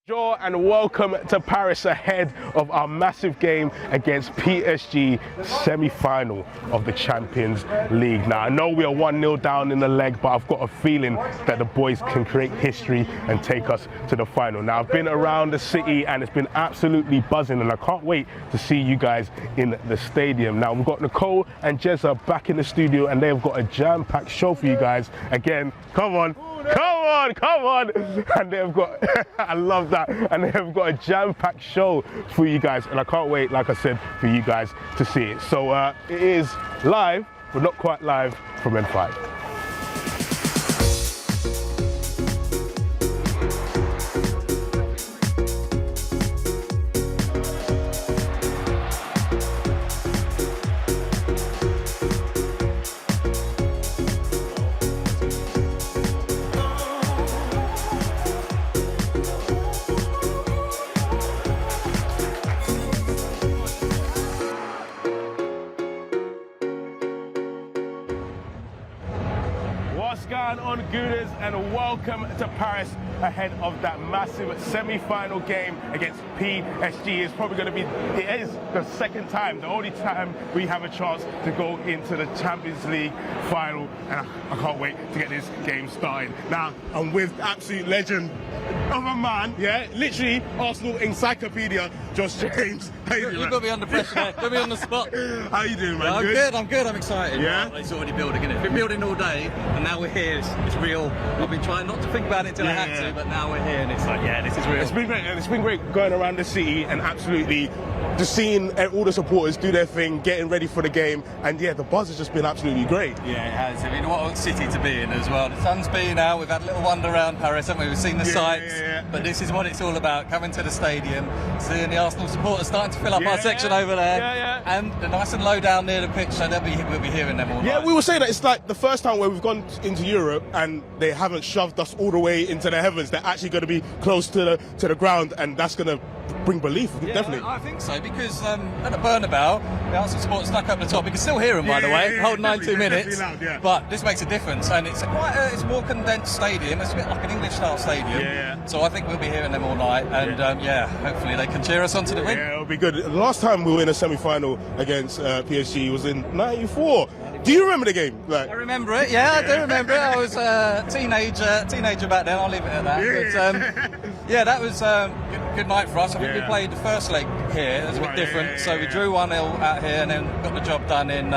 Bonjour and welcome to Paris ahead of our massive game against PSG, semi-final of the Champions League. Now I know we are 1-0 down in the leg, but I've got a feeling that the boys can create history and take us to the final. Now I've been around the city and it's been absolutely buzzing, and I can't wait to see you guys in the stadium. Now we've got Nicole and Jezza back in the studio and they've got a jam-packed show for you guys. Again, come on. And they've got, I love that, and they've got a jam-packed show for you guys, and I can't wait, like I said, for you guys to see it. So it is live, but not quite live from N5. What's going on, Gooners, and welcome to Paris ahead of that massive semi-final game against PSG. It's probably going to be, it is the second time, the only time we have a chance to go into the Champions League final, and I can't wait to get this game started. Now, I'm with absolute legend of a man, yeah, literally Arsenal encyclopedia, Josh James. How you doing, You've got me under pressure, mate. Got me on the spot. How you doing, man? I'm good, I'm excited. Yeah? It's already building, isn't it? Been building all day, and now we're here. It's real. I've been trying not to think about it until I had to, but now we're here, and it's like, yeah, this is real. It's been great, and it's been great going around the city and absolutely just seeing all the supporters do their thing, getting ready for the game, and yeah, the buzz has just been absolutely great. Yeah, it has. I mean, what a city to be in as well. The sun's been out, we've had a little wander around Paris, haven't we? We've seen the sights, but this is what it's all about, coming to the stadium, seeing the Arsenal supporters starting to fill up our section over there, and they're nice and low down near the pitch, so we'll be hearing them all night. Yeah, we were saying that it's like the first time where we've gone into Europe and they haven't shoved us all the way into the heavens. They're actually going to be close to the ground, and that's going to bring belief, definitely. I think so, because at the Bernabeu, the Arsenal supporters stuck up the top. You can still hear them, by the way, whole 90 minutes. Loud, but this makes a difference, and it's it's a more condensed stadium. It's a bit like an English-style stadium. So I think we'll be hearing them all night, and hopefully they can cheer us on to the win. Yeah, it'll be good. The last time we were in a semi-final against PSG was in '94. Do you remember the game? I remember it, I do remember it. I was a teenager back then, I'll leave it at that. But that was a good night for us. I think we played the first leg here, it was a bit different. So we drew 1-0 out here and then got the job done in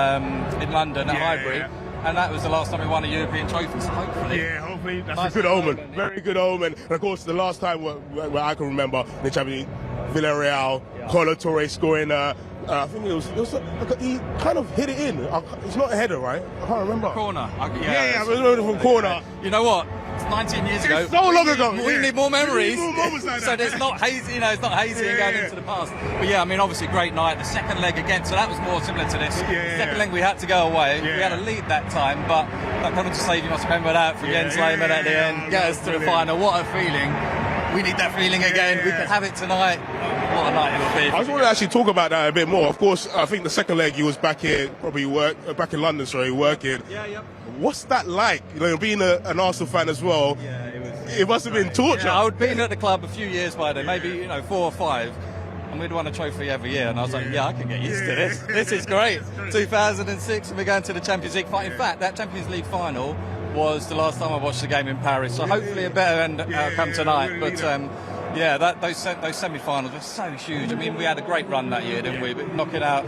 London at Highbury. And that was the last time we won a European trophy, so hopefully. Yeah, hopefully. That's a good omen. Very good omen. And of course, the last time where I can remember, the Champions League, Villarreal, Colo Torre scoring I think it was he kind of hit it in. It's not a header, right? I can't remember. Corner. I remember from corner. You know what? It's 19 years ago. It's so long ago. We need more memories. We need more moments like that. So it's not hazy, it's not hazy and going into the past. But I mean, obviously, great night. The second leg again, so that was more similar to this. Second leg, we had to go away. We had a lead that time, but that penalty save, you must remember that from Jens Lehmann at the end. Get us to the final. What a feeling. We need that feeling again. We can have it tonight. What a night it will be. I just want to actually talk about that a bit more. Of course, I think the second leg he was back here, back in London, working. What's that like? You know, being an Arsenal fan as well. It must have been torture. I'd been at the club a few years by then, maybe 4 or 5. And we'd won a trophy every year, and I was like, I can get used to this. This is great. 2006, and we're going to the Champions League final. In fact, that Champions League final was the last time I watched the game in Paris, so hopefully a better outcome tonight. But those semi-finals were so huge. I mean, we had a great run that year, didn't we? Knocking out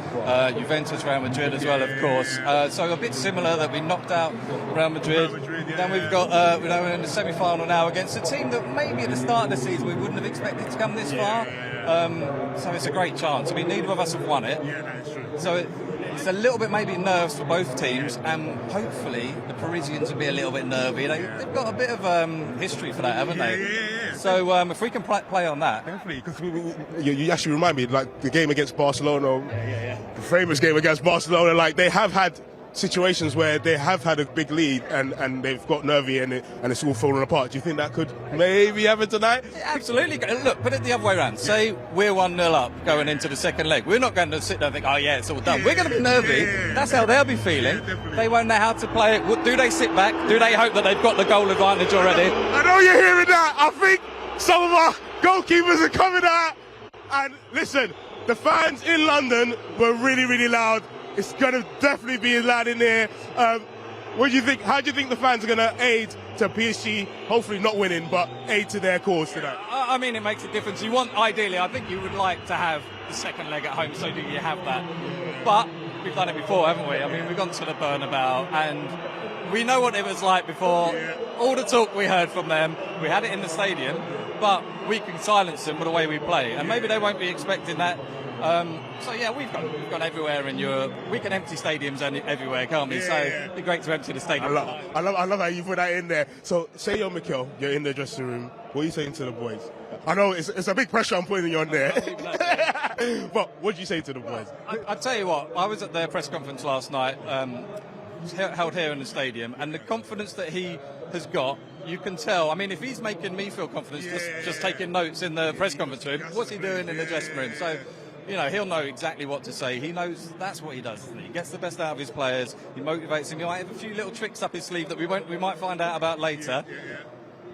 Juventus, Real Madrid as well, of course. So a bit similar that we knocked out Real Madrid. Then we've got we're in the semi-final now against a team that maybe at the start of the season we wouldn't have expected to come this far. So it's a great chance. I mean, neither of us have won it. So it's a little bit maybe nerves for both teams, and hopefully the Parisians will be a little bit nervy. They've got a bit of history for that, haven't they? So if we can play on that. Definitely, because you actually remind me, like the game against Barcelona, the famous game against Barcelona, like they have had situations where they have had a big lead and they've got nervy and it's all falling apart. Do you think that could maybe happen tonight? Yeah, absolutely. Look, put it the other way around. Say we're 1-0 up going into the second leg. We're not going to sit there and think, oh yeah, it's all done. We're going to be nervy. That's how they'll be feeling. They won't know how to play it. Do they sit back? Do they hope that they've got the goal advantage already? I know you're hearing that. I think some of our goalkeepers are coming out. And listen, the fans in London were really, really loud. It's going to definitely be loud in here. What do you think? How do you think the fans are going to aid to PSG? Hopefully not winning, but aid to their cause tonight. I mean, it makes a difference. You want, ideally, I think you would like to have the second leg at home, so do you have that? But we've done it before, haven't we? I mean, we've gone to the Bernabeu, and we know what it was like before. All the talk we heard from them, we had it in the stadium, but we can silence them with the way we play, and maybe they won't be expecting that. So yeah, we've gone everywhere in Europe. We can empty stadiums everywhere, can't we? So it'd be great to empty the stadium. I love how you put that in there. So say you're Mikel, you're in the dressing room. What are you saying to the boys? I know it's a big pressure I'm putting you on there. But what do you say to the boys? I tell you what, I was at their press conference last night, held here in the stadium, and the confidence that he has got, you can tell. I mean, if he's making me feel confident, just taking notes in the press conference room, what's he doing in the dressing room? So, you know, he'll know exactly what to say. He knows that's what he does, isn't he? He gets the best out of his players. He motivates them. He might have a few little tricks up his sleeve that we might find out about later.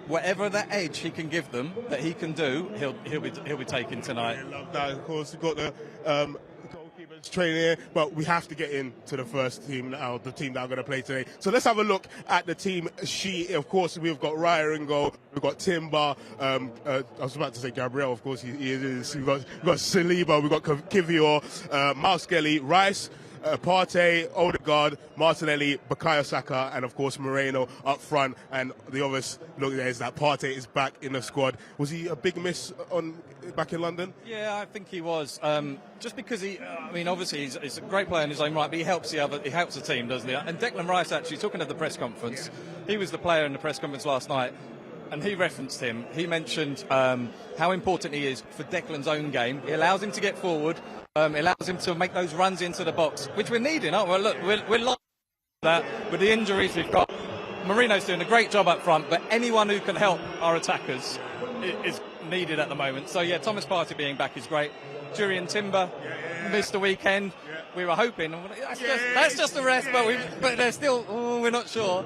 Whatever that edge he can give them, that he can do, he'll be taking tonight. I love that. Of course, we've got the goalkeepers training here, but we have to get into the first team now, the team that are going to play today. So let's have a look at the team sheet. Of course, we've got Wright in goal. We've got Timber. I was about to say Gabriel. Of course, he is. We've got Saliba. We've got Kivior, Miles Skelly, Rice, Partey, Odegaard, Martinelli, Bukayo Saka, and of course Moreno up front. And the obvious look there is that Partey is back in the squad. Was he a big miss back in London? Yeah, I think he was. Just because I mean, obviously he's a great player in his own right, but he helps the team, doesn't he? And Declan Rice, actually, talking at the press conference, he was the player in the press conference last night, and he referenced him. He mentioned how important he is for Declan's own game. He allows him to get forward. Allows him to make those runs into the box, which we're needing, aren't we? Look, we're lost that with the injuries we've got. Marino's doing a great job up front, but anyone who can help our attackers is needed at the moment. So yeah, Thomas Partey being back is great. Jurriën Timber missed the weekend. We were hoping that's just a rest, but they're still we're not sure.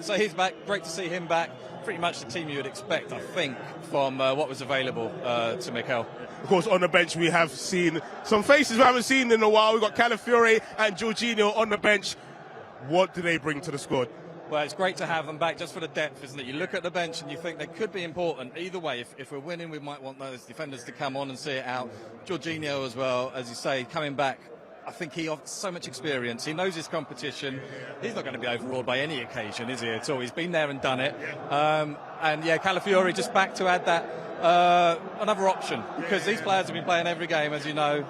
So he's back. Great to see him back. Pretty much the team you would expect, I think, from what was available to Mikel. Of course, on the bench, we have seen some faces we haven't seen in a while. We've got Calafiore and Jorginho on the bench. What do they bring to the squad? Well, it's great to have them back just for the depth, isn't it? You look at the bench and you think they could be important. Either way, if we're winning, we might want those defenders to come on and see it out. Jorginho as well, as you say, coming back. I think he offers so much experience. He knows his competition. He's not going to be overawed by any occasion, is he, at all? He's been there and done it. And yeah, Calafiore just back to add that another option, because these players have been playing every game, as you know.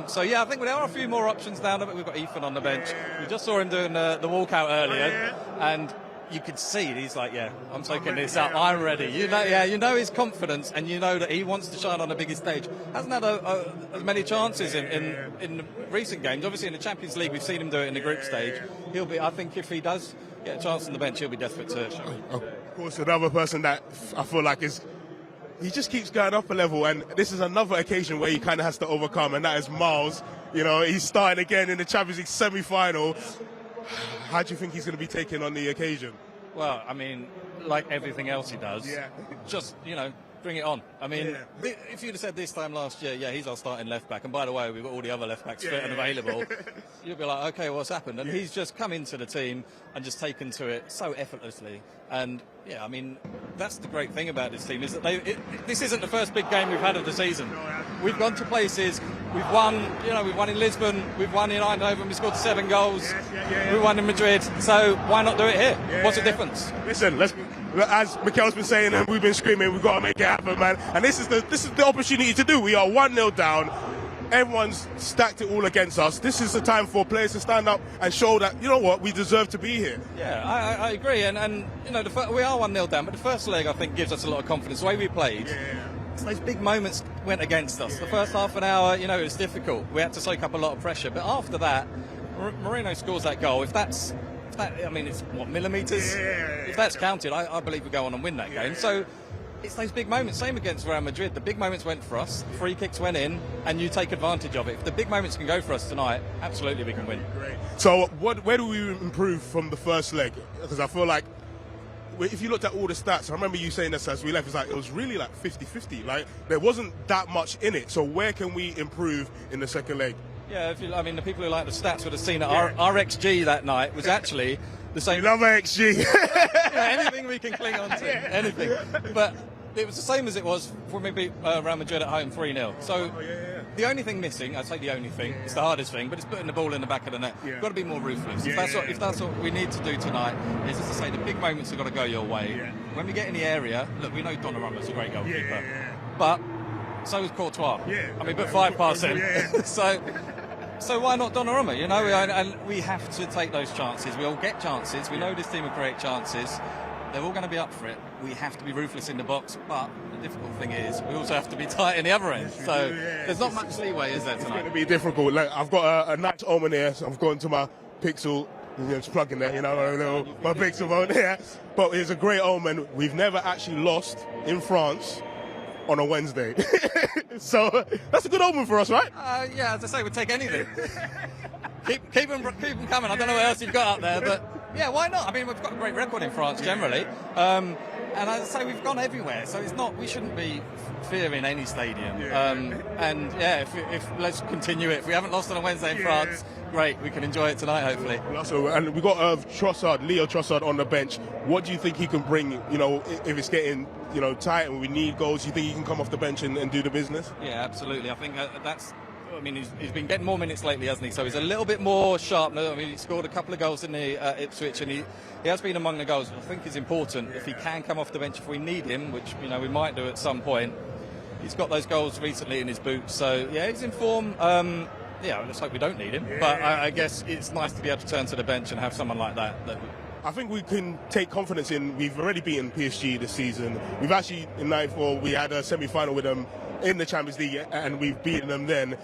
So yeah, I think there are a few more options down there, but we've got Ethan on the bench. We just saw him doing the walkout earlier, and you could see he's like, yeah, I'm taking this up, I'm ready. You know his confidence, and you know that he wants to shine on the biggest stage. Hasn't had as many chances in recent games. Obviously in the Champions League we've seen him do it in the group stage. I think if he does get a chance on the bench, he'll be desperate to show it. Of course, another person that I feel like he just keeps going up a level, and this is another occasion where he kind of has to overcome, and that is Miles. You know, he's starting again in the Champions League semi-final. How do you think he's going to be taking on the occasion? Well, I mean, like everything else he does, just, bring it on. I mean, if you'd have said this time last year, yeah, he's our starting left back, and by the way, we've got all the other left backs fit and available, you'd be like, okay, what's happened? And he's just come into the team and just taken to it so effortlessly. And yeah, I mean, that's the great thing about this team, is that this isn't the first big game we've had of the season. We've gone to places, we've won, we've won in Lisbon, we've won in Eindhoven, we scored 7 goals, we won in Madrid, so why not do it here? What's the difference? Listen, as Mikel's been saying and we've been screaming, we've got to make it happen, man. And this is the opportunity to do. We are 1-0 down. Everyone's stacked it all against us. This is the time for players to stand up and show that, you know what, we deserve to be here. Yeah, I agree. And we are 1-0 down, but the first leg, I think, gives us a lot of confidence. The way we played, those big moments went against us. The first half an hour, it was difficult. We had to soak up a lot of pressure. But after that, Moreno scores that goal. If that's it's what, millimetres? If that's counted, I believe we go on and win that game. So it's those big moments. Same against Real Madrid. The big moments went for us. Free kicks went in, and you take advantage of it. If the big moments can go for us tonight, absolutely we can win. Great. So where do we improve from the first leg? Because I feel like if you looked at all the stats, I remember you saying this as we left, it was really like 50-50. Like, there wasn't that much in it. So where can we improve in the second leg? Yeah, I mean, the people who like the stats would have seen that our XG that night was actually the same. We love XG. Anything we can cling on to, anything. But it was the same as it was when we beat Real Madrid at home 3-0. So the only thing missing, I'd say the only thing, it's the hardest thing, but it's putting the ball in the back of the net. You've got to be more ruthless. If that's what we need to do tonight, is, as I say, the big moments have got to go your way. When we get in the area, look, we know Donnarumma's a great goalkeeper. But so is Courtois. I mean, but 5 past him. So why not Donnarumma? You know, and we have to take those chances. We all get chances. We know this team will create chances. They're all going to be up for it. We have to be ruthless in the box, but the difficult thing is we also have to be tight in the other end. So there's not much leeway, is there, tonight? It's going to be difficult. Like, I've got a nice omen here, so I've gone to my Pixel, just plugging there, my Pixel phone here. But it's a great omen. We've never actually lost in France on a Wednesday. So that's a good omen for us, right? Yeah, as I say, we'd take anything. keep them coming. I don't know what else you've got out there, but yeah, why not? I mean, we've got a great record in France generally, and as I say, we've gone everywhere. So it's not, we shouldn't be fearing any stadium. And yeah, if let's continue it. If we haven't lost on a Wednesday in France, great, we can enjoy it tonight, hopefully. Also, and we've got Leo Trossard on the bench. What do you think he can bring? If it's getting tight and we need goals, do you think he can come off the bench and do the business? Yeah, absolutely. I think that's. I mean, he's been getting more minutes lately, hasn't he? So he's a little bit more sharp now. I mean, he scored a couple of goals in the Ipswich, and he has been among the goals. I think it's important if he can come off the bench if we need him, which we might do at some point. He's got those goals recently in his boots, so yeah, he's in form. Let's hope we don't need him. But I guess it's nice to be able to turn to the bench and have someone like that. I think we can take confidence in. We've already beaten PSG this season. We've actually in '94 we had a semi-final with them in the Champions League, and we've beaten them then.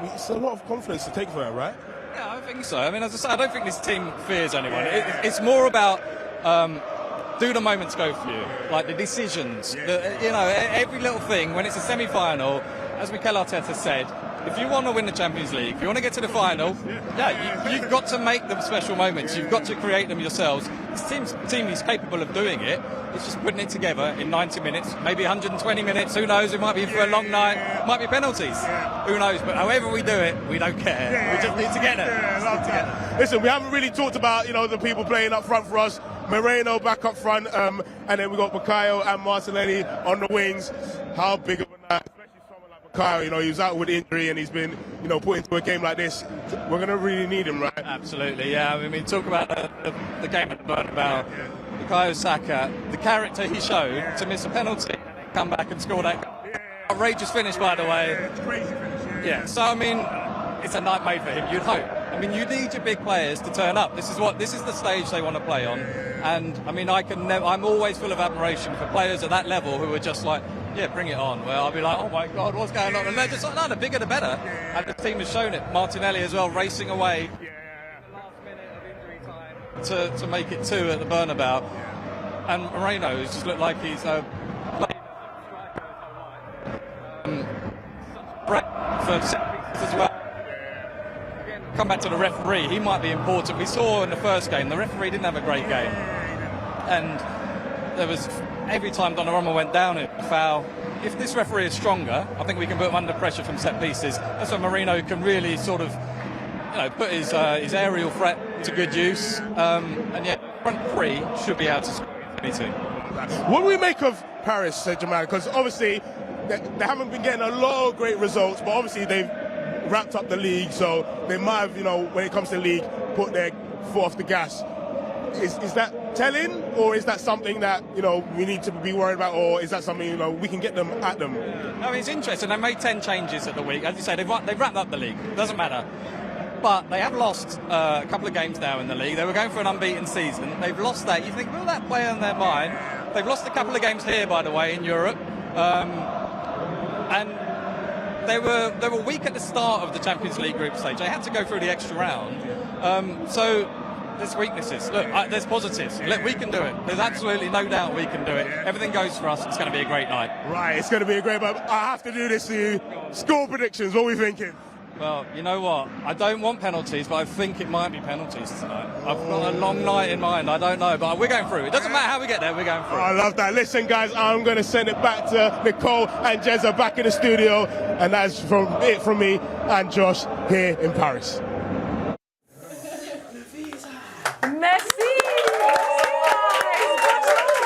It's a lot of confidence to take for that, right? Yeah, I think so. I mean, as I say, I don't think this team fears anyone. It's more about do the moments go for you, like the decisions. Every little thing. When it's a semi-final, as Mikel Arteta said, if you want to win the Champions League, if you want to get to the final, you've got to make them special moments. You've got to create them yourselves. This team is capable of doing it. It's just putting it together in 90 minutes, maybe 120 minutes. Who knows? It might be for a long night. It might be penalties. Who knows? But however we do it, we don't care. We just need to get there. Listen, we haven't really talked about the people playing up front for us. Moreno back up front, and then we got Bukayo and Martinelli on the wings. How big of a night? Kyle, he was out with injury and he's been, put into a game like this. We're going to really need him, right? Absolutely, yeah. I mean, talk about the game at the Bernabeu. Bukayo Saka, the character he showed to miss a penalty, come back and score that outrageous finish, by the way. Crazy finish, yeah. So, I mean, it's a night made for him, you'd hope. I mean, you need your big players to turn up. This is the stage they want to play on. And, I mean, I'm always full of admiration for players at that level who are just like, yeah, bring it on. Well, I'll be like, oh my God, what's going on? And they're just like, no, the bigger the better. And the team has shown it. Martinelli as well, racing away. The last minute of injury time to make it 2 at the Bernabeu. And Moreno has just looked like he's playing for set pieces as well. Again, come back to the referee. He might be important. We saw in the first game, the referee didn't have a great game. And there was... Every time Donnarumma went down in a foul, if this referee is stronger, I think we can put him under pressure from set pieces. That's when Moreno can really sort of, put his aerial threat to good use. And yet, front three should be able to score anything. What do we make of Paris Saint-Germain? Because obviously they haven't been getting a lot of great results, but obviously they've wrapped up the league, so they might have, when it comes to the league, put their foot off the gas. Is that telling, or is that something that we need to be worried about, or is that something we can get them at them? No, it's interesting. They made 10 changes at the week. As you say, they've wrapped up the league. It doesn't matter. But they have lost a couple of games now in the league. They were going for an unbeaten season. They've lost that. You think, will that play on their mind? They've lost a couple of games here, by the way, in Europe, and they were weak at the start of the Champions League group stage. They had to go through the extra round. So. There's weaknesses. Look, there's positives. Look, we can do it. There's absolutely no doubt we can do it. Everything goes for us. It's going to be a great night. Right, it's going to be a great night. I have to do this to you. Score predictions. What are we thinking? Well, you know what? I don't want penalties, but I think it might be penalties tonight. I've got a long night in mind. I don't know, but we're going through. It doesn't matter how we get there, we're going through. I love that. Listen, guys, I'm going to send it back to Nicole and Jezza back in the studio. And that's it from me and Josh here in Paris. Merci.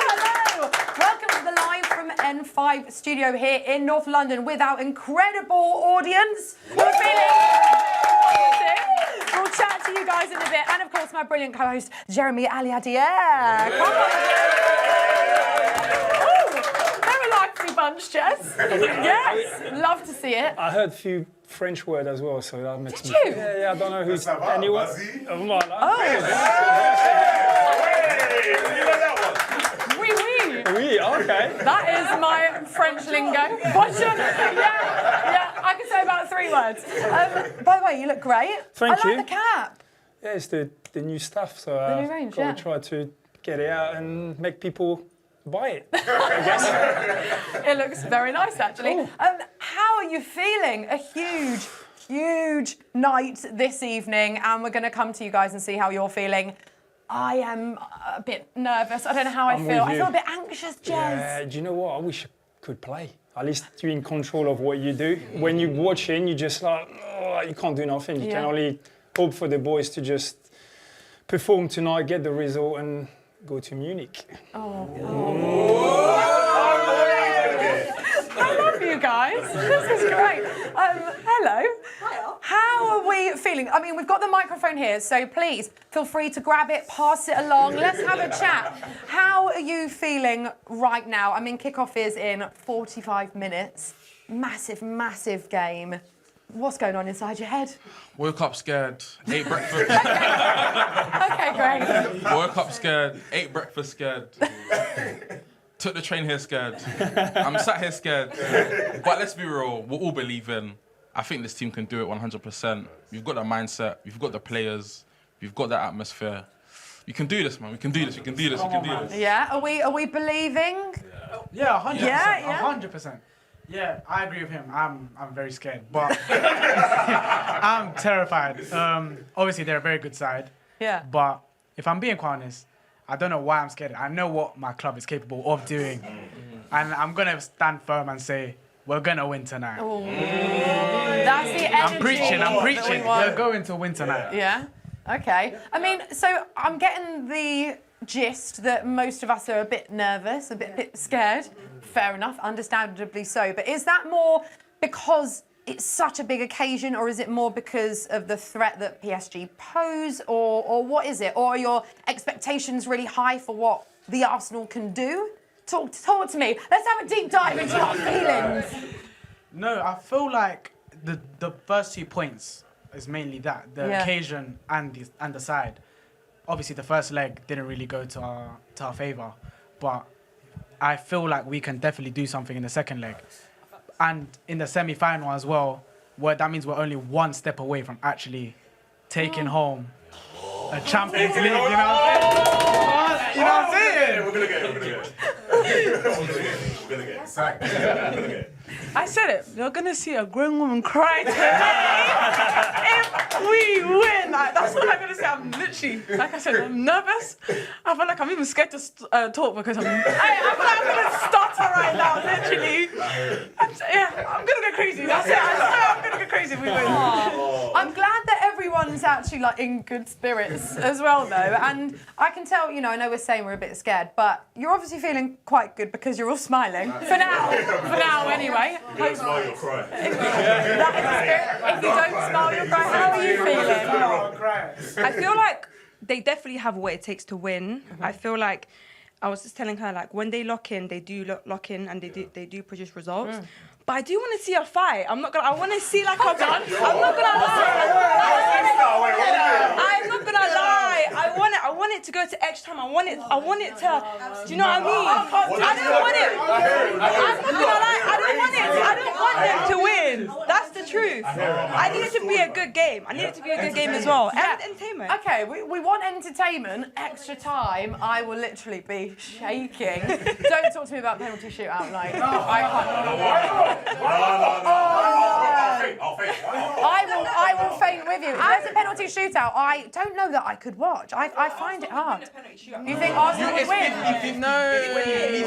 Hello. Welcome to the live from N5 studio here in North London with our incredible audience. We're feeling positive. We'll chat to you guys in a bit. And of course, my brilliant co-host, Jeremy Aliadier. Come on. They're a lively bunch, Jess. Yes, love to see it. I heard a few French words as well, so that makes Did me... you? Yeah, I don't know who's... anyone. Oui, oui. Oui, okay. That is my French lingo. Yeah, I can say about 3 words. By the way, you look great. Thank you. I like the cap. Yeah, it's the new stuff, so The new range, gotta yeah. try to get it out and make people buy it, I guess. It looks very nice, actually. How are you feeling? A huge night this evening, and we're going to come to you guys and see how you're feeling. I am a bit nervous. I don't know how I feel. I feel a bit anxious, Jez. Yeah, do you know what? I wish I could play. At least you're in control of what you do. When you're watching, you just like, oh, you can't do nothing. You can only hope for the boys to just perform tonight, get the result, and go to Munich. I love you guys. This is great. Hello. Hiya. How are we feeling? I mean, we've got the microphone here, so please feel free to grab it, pass it along. Let's have a chat. How are you feeling right now? I mean, kickoff is in 45 minutes. Massive game. What's going on inside your head? Woke up scared, ate breakfast. Okay, great. Woke up scared, ate breakfast scared. Took the train here scared. I'm sat here scared. But let's be real, we're all believing. I think this team can do it 100%. We've got the mindset, we've got the players, we've got that atmosphere. We can do this, man. We can do this. We can do this. We can do this. Yeah. Are we believing? Yeah, 100%. Yeah. 100%. Yeah, I agree with him. I'm very scared, but I'm terrified. Obviously, they're a very good side. Yeah. But if I'm being quite honest, I don't know why I'm scared. I know what my club is capable of doing, and I'm gonna stand firm and say we're gonna win tonight. Ooh. That's the energy. I'm preaching. We're going to win tonight. Yeah. Okay. I mean, so I'm getting the gist that most of us are a bit nervous, a bit scared. Fair enough, understandably so. But is that more because it's such a big occasion, or is it more because of the threat that PSG pose, or what is it? Or are your expectations really high for what the Arsenal can do? Talk to me. Let's have a deep dive into our feelings. No, I feel like the first 2 points is mainly that the occasion and the side. Obviously, the first leg didn't really go to our favour, but I feel like we can definitely do something in the second leg, and in the semi-final as well. Where that means we're only 1 step away from actually taking home a Champions League. You know what I'm saying? We're gonna get it. I said it. You're gonna see a grown woman cry today if we win. That's what I'm gonna say. I'm literally, like I said, I'm nervous. I feel like I'm even scared to talk because I feel like I'm gonna stutter right now. Literally, I'm gonna go crazy. That's it. I swear I'm gonna go crazy if we win. I'm glad that everyone's actually like in good spirits as well, though. And I can tell, I know we're saying we're a bit scared, but you're obviously feeling quite good because you're all smiling. For now anyway. If you don't smile, you'll cry. If you don't smile, you'll cry. How are you feeling? I feel like they definitely have what it takes to win. I feel like I was just telling her, like, when they lock in, they do lock in and they do produce results. But I do want to see a fight. I want to see like a done. I'm not gonna lie. I want it to go to extra time. I want it to. Do you know what I mean? I don't want it. I'm not gonna lie. I don't want them to win. That's the truth. I need it to be a good game. I need it to be a good game as well. And entertainment. Okay, we want entertainment. Extra time. I will literally be shaking. Don't talk to me about penalty shootout. Like, I can't. No. I'll fake. I will penalty shootout, I don't know that I could watch. I find it hard. You think Arsenal would win? United.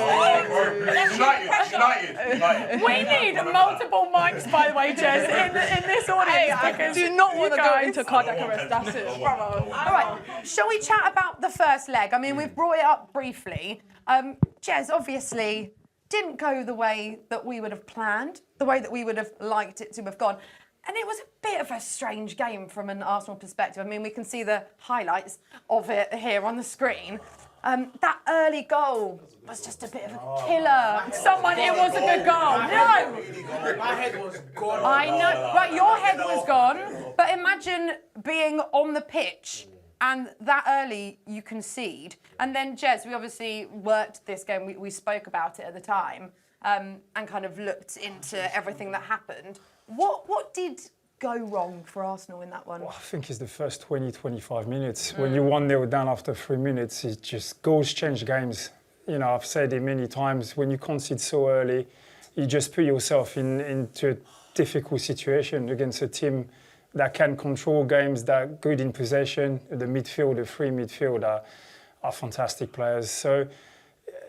We need multiple mics, by the way, Jez, in this audience. I do not want to go into cardiac arrest. That's it. All right, shall we chat about the first leg? I mean, we've brought it up briefly. Jez, obviously, didn't go the way that we would have planned, the way that we would have liked it to have gone. And it was a bit of a strange game from an Arsenal perspective. I mean, we can see the highlights of it here on the screen. That early goal was just a bit of a killer. It was a good goal. No! My head was gone. I know. Right, your head was gone. But imagine being on the pitch and that early you concede. And then, Jez, we obviously worked this game. We spoke about it at the time and kind of looked into everything that happened. What did go wrong for Arsenal in that one? Well, I think it's the first 20, 25 minutes. When you're 1-0 down after 3 minutes, it just goals change games. You know, I've said it many times, when you concede so early, you just put yourself into a difficult situation against a team that can control games, that are good in possession. The midfield, the free midfield are fantastic players. So,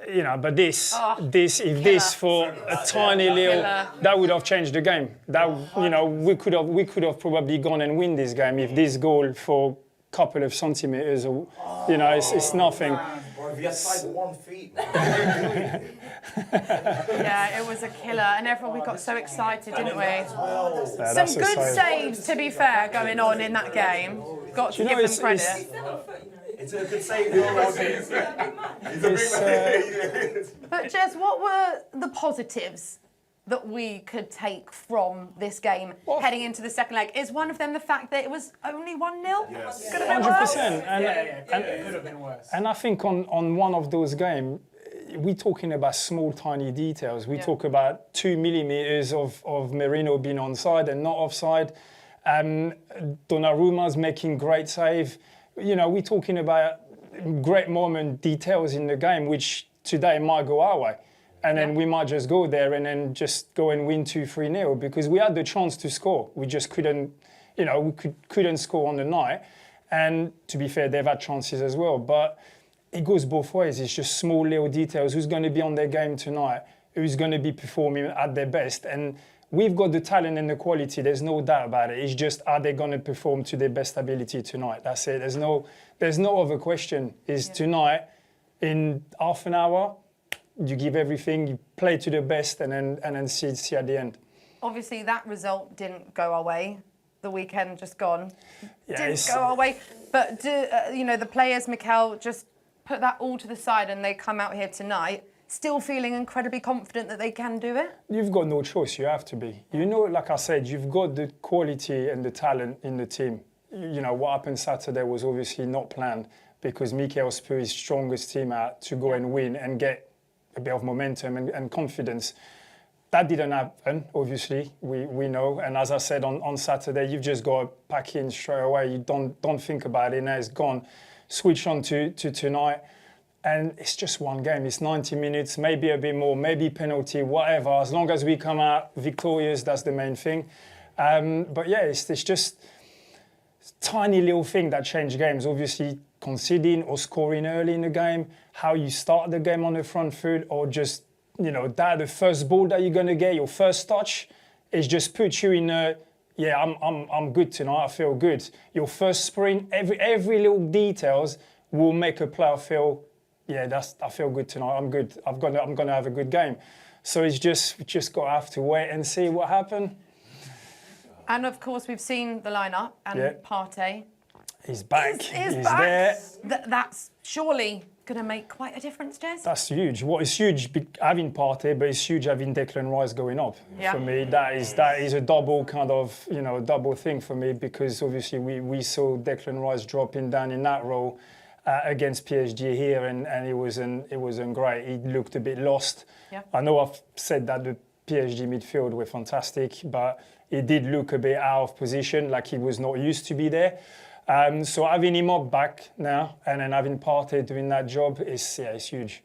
you know, but this for a tiny little, that would have changed the game. That, you know, we could have probably gone and win this game if this goal for a couple of centimeters, or, you know, it's nothing. Bro, if you had side 1 feet. Yeah, it was a killer, and everyone, we got so excited, didn't we? Yeah, Some good saves, to be fair, going on in that game. Got to give them credit. It's a good save. But Jez, what were the positives that we could take from this game heading into the second leg? Is one of them the fact that it was only 1-0? Yes. Could have been worse? 100%. It could have been worse. And I think on one of those games, we're talking about small, tiny details. We talk about 2 millimeters of Merino being onside and not offside. Donnarumma's making great save. You know, we're talking about great moment details in the game, which today might go our way. And then we might just go there and then just go and win 2-3-0 because we had the chance to score. We just couldn't, you know, we couldn't score on the night. And to be fair, they've had chances as well. But it goes both ways. It's just small little details. Who's going to be on their game tonight? Who's going to be performing at their best? And we've got the talent and the quality. There's no doubt about it. It's just, are they going to perform to their best ability tonight? That's it. There's no other question. Is tonight, in half an hour, you give everything, you play to the best, and then see at the end. Obviously, that result didn't go our way. The weekend just gone. Yeah, Didn't go our way. But, you know, the players, Mikel, just put that all to the side and they come out here tonight still feeling incredibly confident that they can do it? You've got no choice. You have to be. You know, like I said, you've got the quality and the talent in the team. You know, what happened Saturday was obviously not planned because Mikel's put his strongest team out to go and win and get a bit of momentum and confidence. That didn't happen, obviously, we know. And as I said on Saturday, you've just got to pack in straight away. You don't think about it, now it's gone. Switch on to tonight. And it's just one game. It's 90 minutes, maybe a bit more, maybe penalty, whatever. As long as we come out victorious, that's the main thing. But yeah, it's just a tiny little thing that change games. Obviously, conceding or scoring early in the game, how you start the game on the front foot, or just, you know, that the first ball that you're going to get, your first touch, it just puts you in a, yeah, I'm good tonight, I feel good. Your first sprint, every little details will make a player feel, yeah, I feel good tonight, I'm good, I'm gonna have a good game. So we just got to have to wait and see what happened. And of course, we've seen the lineup and Partey. He's back. He's back. There. That's surely going to make quite a difference, Jez. That's huge. What is huge having Partey, but it's huge having Declan Rice going up. Yeah. For me, that is a double kind of, you know, double thing for me, because obviously we saw Declan Rice dropping down in that role against PSG here, and it wasn't great. He looked a bit lost. Yeah. I know I've said that the PSG midfield were fantastic, but he did look a bit out of position, like he was not used to be there. So having him up back now and then having Partey doing that job is huge.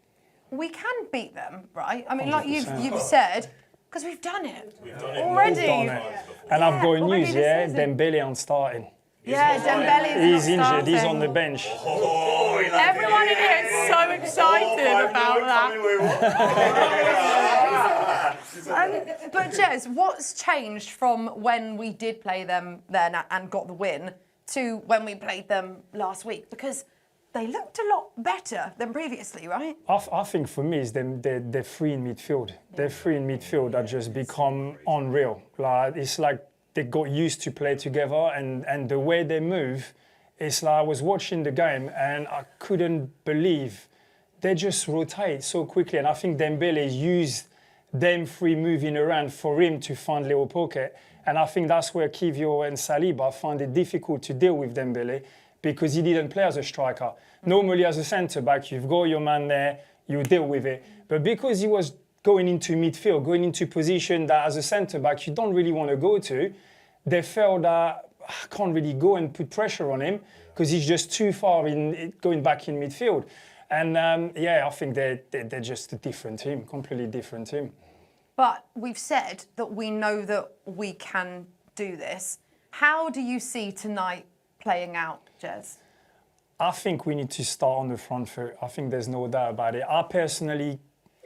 We can beat them, right? I mean, 100%. like you've said, because we've done it already. And I've got news, Dembele aren't starting. Yeah, Dembele's He's not injured. He's starting. on the bench. Everyone in here is so excited about that. But Jez, what's changed from when we did play them then and got the win to when we played them last week? Because they looked a lot better than previously, right? I think for me, it's they're free in midfield. They're free in midfield that just become unreal. Like it's like they got used to play together, and the way they move, it's like I was watching the game and I couldn't believe they just rotate so quickly. And I think Dembele used them free moving around for him to find little pocket. And I think that's where Kivio and Saliba found it difficult to deal with Dembele because he didn't play as a striker. Normally as a centre-back, you've got your man there, you deal with it. But because he was going into midfield, going into position that as a centre-back you don't really want to go to, they felt that I can't really go and put pressure on him because he's just too far in going back in midfield. And I think they're just a different team, completely different team. But we've said that we know that we can do this. How do you see tonight playing out, Jez? I think we need to start on the front foot. I think there's no doubt about it. I personally,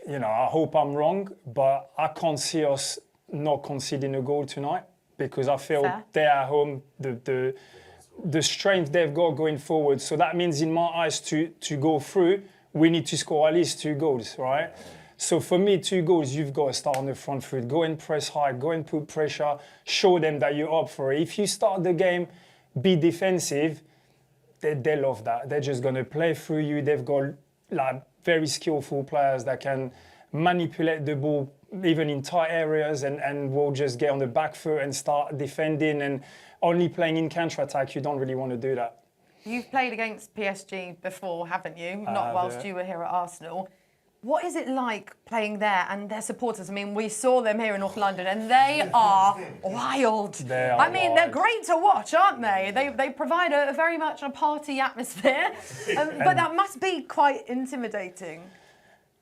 I hope I'm wrong, but I can't see us not conceding a goal tonight because I feel they're at home, the strength they've got going forward. So that means in my eyes to go through, we need to score at least 2 goals, right? So for me, 2 goals, you've got to start on the front foot. Go and press high, go and put pressure, show them that you're up for it. If you start the game, be defensive, they love that. They're just going to play through you. They've got like very skillful players that can manipulate the ball even in tight areas and will just get on the back foot and start defending and only playing in counter-attack. You don't really want to do that. You've played against PSG before, haven't you? Not whilst you were here at Arsenal. What is it like playing there and their supporters? I mean, we saw them here in North London and they are wild. They're great to watch, aren't they? They provide a very much a party atmosphere, but that must be quite intimidating.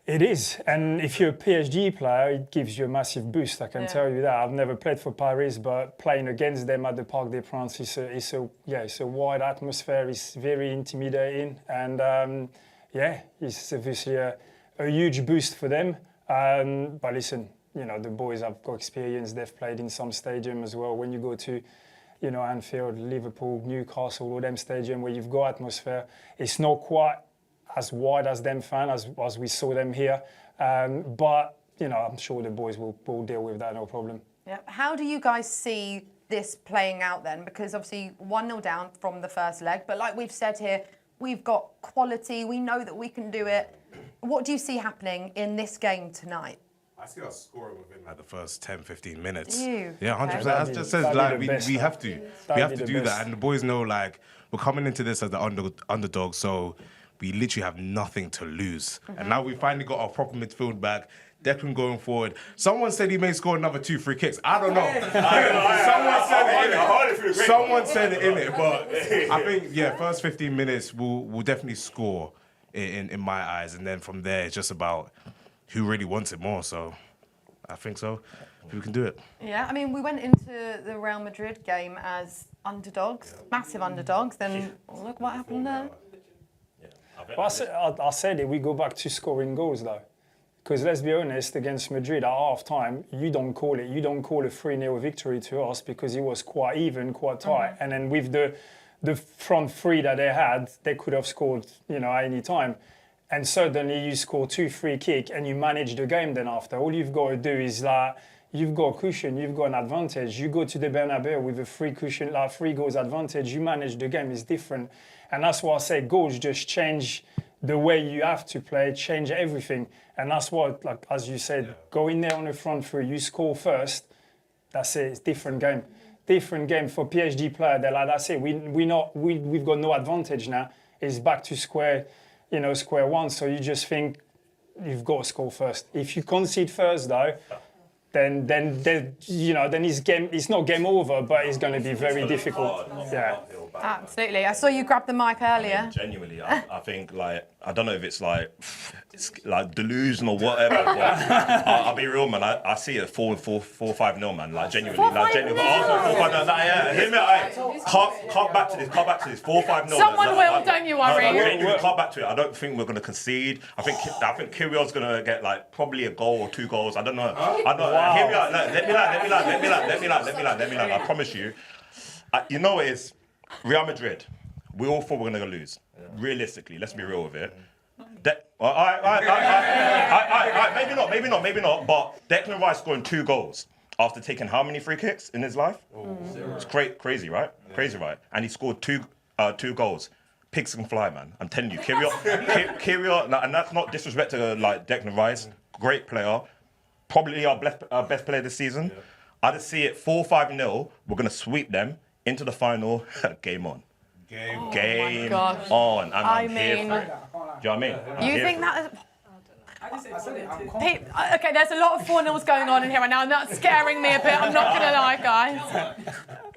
It is, and if you're a PSG player, it gives you a massive boost, I can tell you that. I've never played for Pires, but playing against them at the Parc des Princes, it's a wide atmosphere, it's very intimidating, and it's obviously a huge boost for them. But listen, the boys have got experience, they've played in some stadium as well. When you go to, Anfield, Liverpool, Newcastle, all them stadium where you've got atmosphere, it's not quite as wide as them fans as we saw them here. But, I'm sure the boys will deal with that, no problem. Yeah. How do you guys see this playing out then? Because obviously 1-0 down from the first leg, but like we've said here, we've got quality, we know that we can do it. What do you see happening in this game tonight? I see us scoring within like the first 10, 15 minutes. Yeah, 100%. That just says like we have to. We have to do that. And the boys know like we're coming into this as the underdog, so we literally have nothing to lose. And now we finally got our proper midfield back. Declan going forward. Someone said he may score another 2 free kicks. I don't know. Someone said it in it, but I think first 15 minutes we'll definitely score in my eyes, and then from there it's just about who really wants it more. So I think so. We can do it. Yeah, I mean, we went into the Real Madrid game as underdogs, massive underdogs. Then look what happened there. Well, I said it, we go back to scoring goals though. Because let's be honest, against Madrid at half-time, you don't call it. You don't call a 3-0 victory to us because it was quite even, quite tight. And then with the front three that they had, they could have scored, any time. And suddenly you score 2 free kicks and you manage the game then after. All you've got to do is you've got a cushion, you've got an advantage. You go to the Bernabeu with a free cushion, 3 goals advantage, you manage the game, it's different. And that's why I say goals just change the way you have to play, change everything. And that's what, as you said, go in there on the front three, you score first, that's it, it's different game. Different game for PSG player, they're like, that's it, we've got no advantage now. It's back to square one. So you just think you've got to score first. If you concede first though, then it's not game over, but it's going to be very difficult. Yeah. Absolutely. I saw you grab the mic earlier. Genuinely, I think I don't know if it's like delusion or whatever. But I'll be real, man. I see it 4-5-0, man. Like genuinely, genuinely. Arsenal 4-5-0. Yeah, hear me out. Cut back to this. 4-5-0. Someone will, don't you worry. Genuinely, cut back to it. I don't think we're going to concede. I think Kyrgios's going to get probably a goal or 2 goals. I don't know. Wow. Hear me out. Let me lie. I promise you. You know what it is? Real Madrid, we all thought we were going to lose. Realistically, let's be real with it. Maybe not. But Declan Rice scoring 2 goals after taking how many free kicks in his life? It's crazy, right? Crazy, right? And he scored 2 goals. Pigs can fly, man. I'm telling you, Kyrgios, and that's not disrespect to Declan Rice. Great player, probably our best player this season. I just see it 4-5-0. We're going to sweep them into the final. Game on. Game on. I'm here for it. Do you know what I mean? You think that? Okay, there's a lot of 4-0s going on in here right now, and that's scaring me a bit. I'm not gonna lie, guys.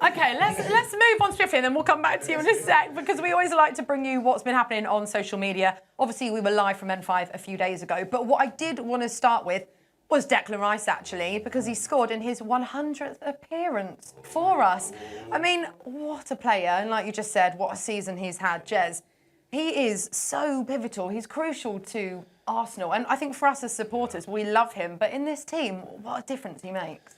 Okay, let's move on swiftly, and then we'll come back to you in a sec, because we always like to bring you what's been happening on social media. Obviously, we were live from N5 a few days ago, but what I did want to start with was Declan Rice, actually, because he scored in his 100th appearance for us. I mean, what a player. And like you just said, what a season he's had, Jez. He is so pivotal. He's crucial to Arsenal. And I think for us as supporters, we love him. But in this team, what a difference he makes.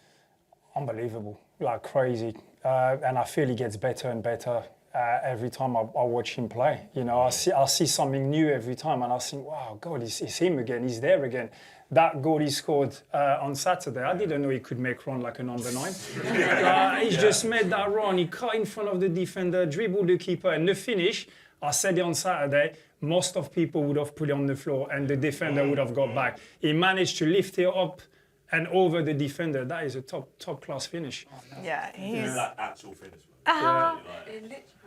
Unbelievable, like crazy. And I feel he gets better and better every time I watch him play. You know, I see something new every time, and I think, wow, God, it's him again. He's there again. That goal he scored on Saturday, I didn't know he could make run like a number 9. He's just made that run. He cut in front of the defender, dribbled the keeper, and the finish, I said it on Saturday, most of people would have put it on the floor and the defender would have got back. He managed to lift it up and over the defender. That is a top class finish. Yeah, he's that actual finish.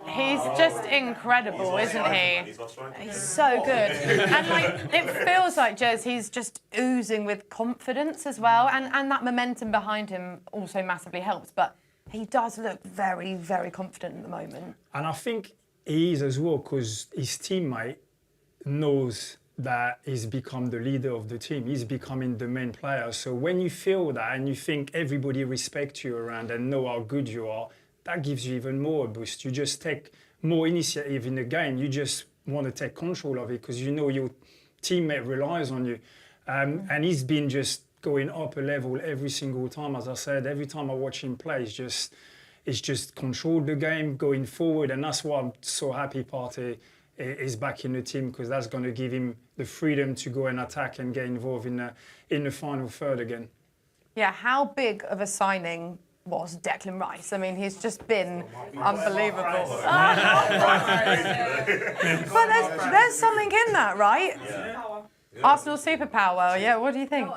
He's just incredible, isn't he? He's so good. And it feels like, Jez, he's just oozing with confidence as well. And that momentum behind him also massively helps. But he does look very, very confident at the moment. And I think he is as well, because his teammate knows that he's become the leader of the team. He's becoming the main player. So when you feel that and you think everybody respects you around and know how good you are, that gives you even more a boost. You just take more initiative in the game. You just want to take control of it because you know your teammate relies on you. And he's been just going up a level every single time. As I said, every time I watch him play, it's just controlled the game going forward. And that's why I'm so happy Partey is back in the team, because that's going to give him the freedom to go and attack and get involved in the final third again. Yeah, how big of a signing was Declan Rice? I mean, he's just been unbelievable. But there's something in that, right? Yeah. Arsenal superpower. Yeah, what do you think?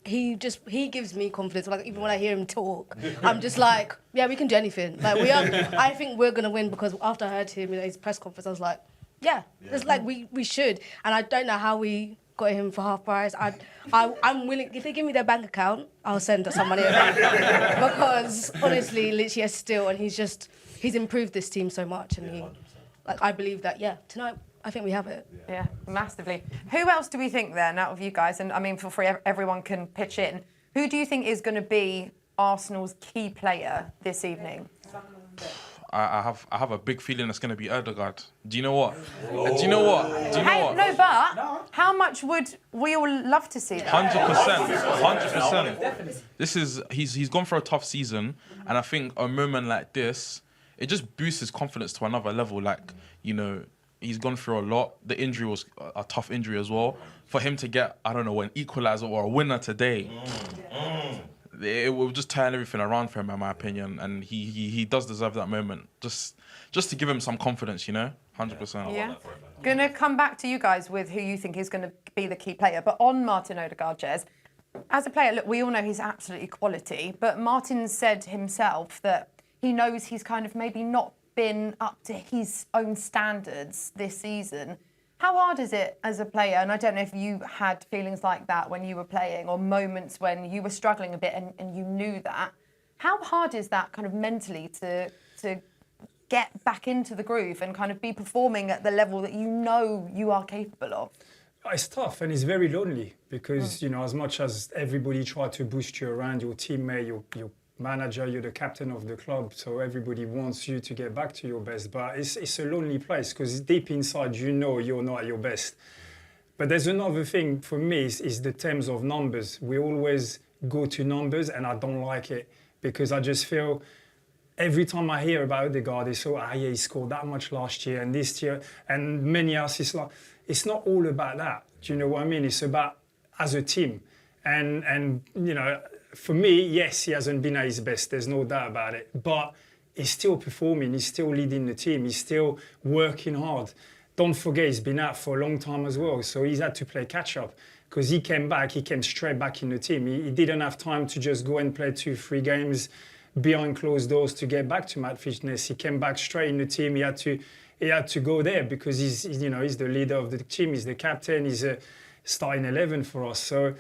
He gives me confidence. Like, even when I hear him talk, I'm just like, yeah, we can do anything. Like, I think we're gonna win, because after I heard him in his press conference, I was like, yeah. It's like we should. And I don't know how we got him for half price. I'm willing. If they give me their bank account, I'll send some money over. Because honestly, literally, still, and he's improved this team so much, and I believe that tonight. I think we have it. Yeah, massively. Who else do we think then, out of you guys? And I mean, feel free, everyone can pitch in. Who do you think is going to be Arsenal's key player this evening? I have a big feeling it's going to be Ødegaard. Do you know what? No, but how much would we all love to see that? 100%. He's gone for a tough season, and I think a moment like this, it just boosts his confidence to another level. Like, you know, he's gone through a lot. The injury was a tough injury as well. For him to get, I don't know, an equaliser or a winner today, it will just turn everything around for him, in my opinion. And he does deserve that moment, just to give him some confidence, you know, 100%. Yeah. Gonna come back to you guys with who you think is going to be the key player. But on Martin Ødegaard, Jez, as a player, look, we all know he's absolutely quality. But Martin said himself that he knows he's kind of maybe not been up to his own standards this season. How hard is it as a player? And I don't know if you had feelings like that when you were playing, or moments when you were struggling a bit and you knew that. How hard is that kind of mentally to get back into the groove and kind of be performing at the level that you know you are capable of? It's tough and it's very lonely because, you know, as much as everybody try to boost you around, your teammate, your manager, you're the captain of the club, so everybody wants you to get back to your best. But it's a lonely place because deep inside, you know you're not at your best. But there's another thing for me is the terms of numbers. We always go to numbers and I don't like it because I just feel every time I hear about Odegaard, they say, yeah, he scored that much last year and this year and many assists. It's not all about that. Do you know what I mean? It's about as a team. And you know, for me, yes, he hasn't been at his best. There's no doubt about it. But he's still performing. He's still leading the team. He's still working hard. Don't forget, he's been out for a long time as well. So he's had to play catch-up because he came straight back in the team. He didn't have time to just go and play 2-3 games behind closed doors to get back to match fitness. He came back straight in the team. He had to go there because he's the leader of the team. He's the captain. He's a starting 11 for us. So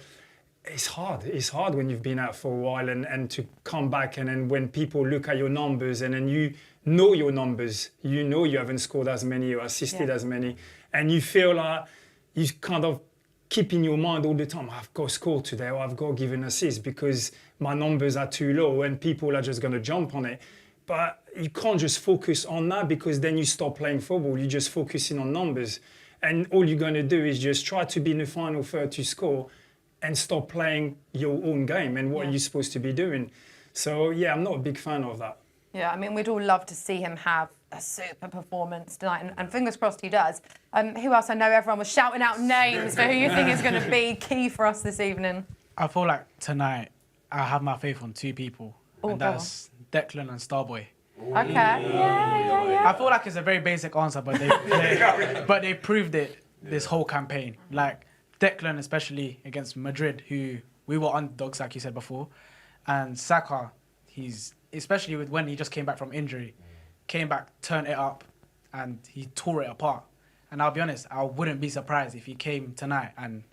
it's hard. It's hard when you've been out for a while and to come back and then when people look at your numbers and then you know your numbers, you know you haven't scored as many or assisted as many, and you feel like you kind of keep in your mind all the time, I've got to score today or I've got to give an assist because my numbers are too low and people are just going to jump on it. But you can't just focus on that because then you stop playing football. You're just focusing on numbers. And all you're going to do is just try to be in the final third to score and stop playing your own game and what you're supposed to be doing. So, yeah, I'm not a big fan of that. Yeah, I mean, we'd all love to see him have a super performance tonight, and fingers crossed he does. Who else? I know everyone was shouting out names for who you think is going to be key for us this evening. I feel like tonight I have my faith on two people, and that's Declan and Starboy. Okay. Yeah. I feel like it's a very basic answer, but they proved it this whole campaign. Like Declan, especially against Madrid, who we were underdogs, like you said before, and Saka, he's especially with when he just came back from injury, came back, turned it up, and he tore it apart. And I'll be honest, I wouldn't be surprised if he came tonight and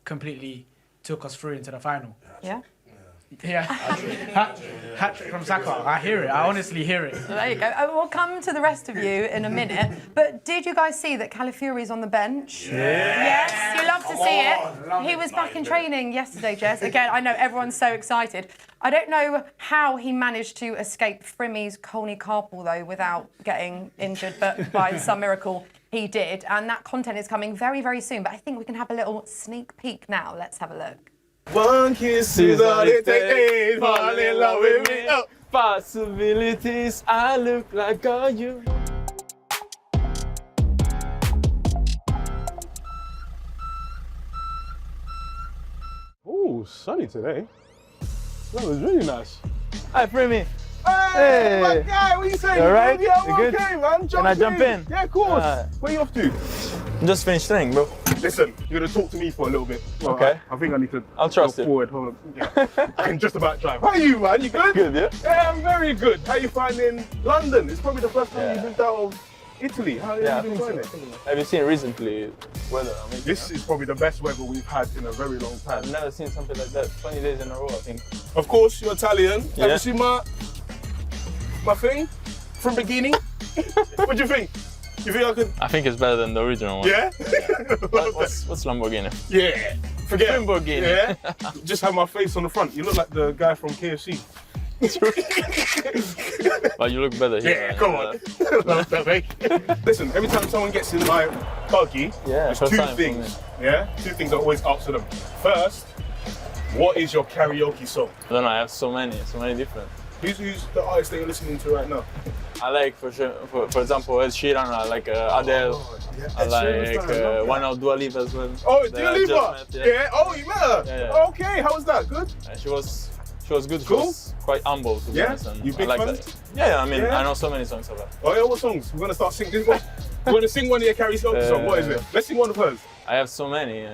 completely took us through into the final. Yeah. Yeah, hat-trick from Saka. I hear it. I honestly hear it. There you go. We'll come to the rest of you in a minute. But did you guys see that Calafiori's on the bench? Yeah. Yes, you love to see it. He was back in training yesterday, Jess. Again, I know everyone's so excited. I don't know how he managed to escape Frimy's Colney carpal, though, without getting injured, but by some miracle he did. And that content is coming very, very soon. But I think we can have a little sneak peek now. Let's have a look. One kiss is all it takes, fall in love with me. Oh. Possibilities, I look like all you. Ooh, sunny today. That was really nice. Hi, Frimmy. Hey, my guy, what are you saying? You alright? Yeah, I'm You good? okay, man. Can I jump in? Yeah, of course. Where you off to? Just finished training, bro. Listen, you're gonna talk to me for a little bit. Well, Okay. I think I need to I'll trust go you. forward. Hold on. Yeah. I can just about drive. How are you, man? You good? Good, yeah? Yeah, I'm very good. How you finding London? It's probably the first time Yeah. you've moved out of Italy. How Yeah, I have you been think enjoying it? Have you seen recently weather? Amazing, This is probably the best weather we've had in a very long time. I've never seen something like that. 20 days in a row, I think. Of course, you're Italian. Have Yeah. you seen my thing from beginning? What do you think? You think I could? I think it's better than the original one. Yeah? What's Lamborghini? Yeah. Forget it. Lamborghini. Yeah? Just have my face on the front. You look like the guy from KFC. But you look better here. Yeah, come on. Love that, mate. Listen, every time someone gets in my buggy, there's first two time for things. Yeah? Two things I always ask them. First, what is your karaoke song? I don't know, I have so many different. Who's the artist that you're listening to right now? I like, for example, Ed Sheeran, I like Adele, I like one of Dua Lipa as well. Oh, Dua Lipa? Yeah. Oh, you met her? Yeah. Okay, how was that? Good? She was good. Cool? She was quite humble, to be honest. And You big I like fan? that. Yeah, I mean, I know so many songs of her. Oh yeah, what songs? We're gonna start singing this one. We're gonna sing one of your karaoke song. What is it? Let's sing one of hers. I have so many.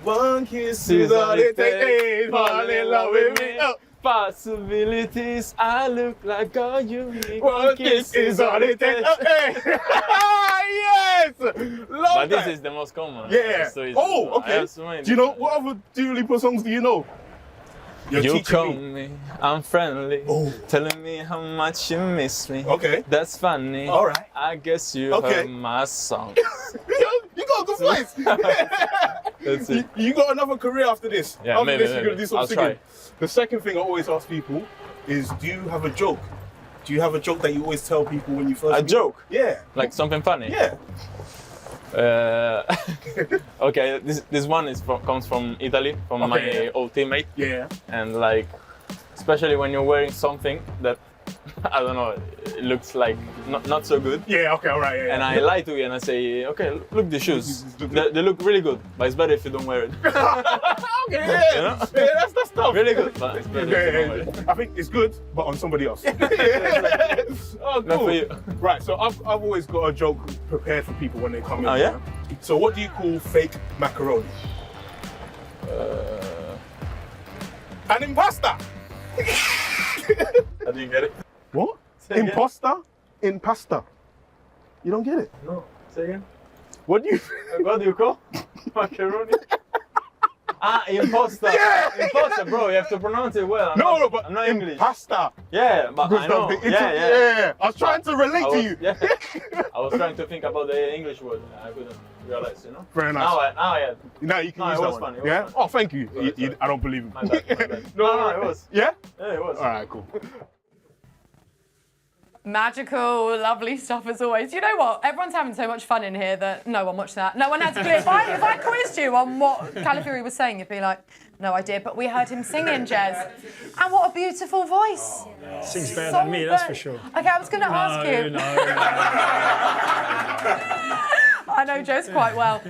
One kiss is all it takes, fall in love with me. Oh. possibilities. I look like all you need. Well, this is all it takes. Hey. Yes! Love But this that. is the most common. Yeah. So it's- Oh, I okay. have so many Do you know different- what other Dua Lipa songs do you know? You're You teaching call me. me, I'm friendly, Oh. telling me how much you miss me. Okay. That's funny. All right. I guess you Okay. heard my song. You got a good voice. That's it. You got another career after this. Yeah, after maybe, this, you're maybe. gonna do some I'll singing. try. The second thing I always ask people is, do you have a joke? Do you have a joke that you always tell people when you first A meet? joke? Yeah. Like something funny? Yeah. Okay, this one comes from Italy, from my old teammate. Yeah. And like, especially when you're wearing something that, I don't know, it looks like not so good. Yeah, okay, all right. Yeah, And I lie to you and I say, okay, look the shoes. They look really good, but it's better if you don't wear it. Okay, yeah. You know? Yeah, that's tough. Really good, but it's better if you don't wear it. I think it's good, but on somebody else. Oh, Not cool. for you. Right, so I've always got a joke prepared for people when they come in. Oh, yeah? So what do you call fake macaroni? An impasta. I didn't get it. What? Say again. Imposter in pasta. You don't get it? No, say again. What do you? What do you call? Macaroni? Imposter. Yeah. Imposter, bro. You have to pronounce it well. But I'm not English. Pasta. Yeah, but I know. Yeah. I was trying to relate to you. Yeah. I was trying to think about the English word. I couldn't realize, you know. Very nice. Now You can No, use it that was one. funny, it was Yeah. funny. Oh, thank you. I don't believe My him. bad. No, it was. Yeah. Yeah, it was. All right. Cool. Magical, lovely stuff as always. You know what? Everyone's having so much fun in here that no one watched that. No one had to clear. If I quizzed you on what Calafiori was saying, you'd be like, no idea. But we heard him singing, Jez. And what a beautiful voice. Sings better than me, that's for sure. Okay, I was going to ask you. No. I know Jez quite well.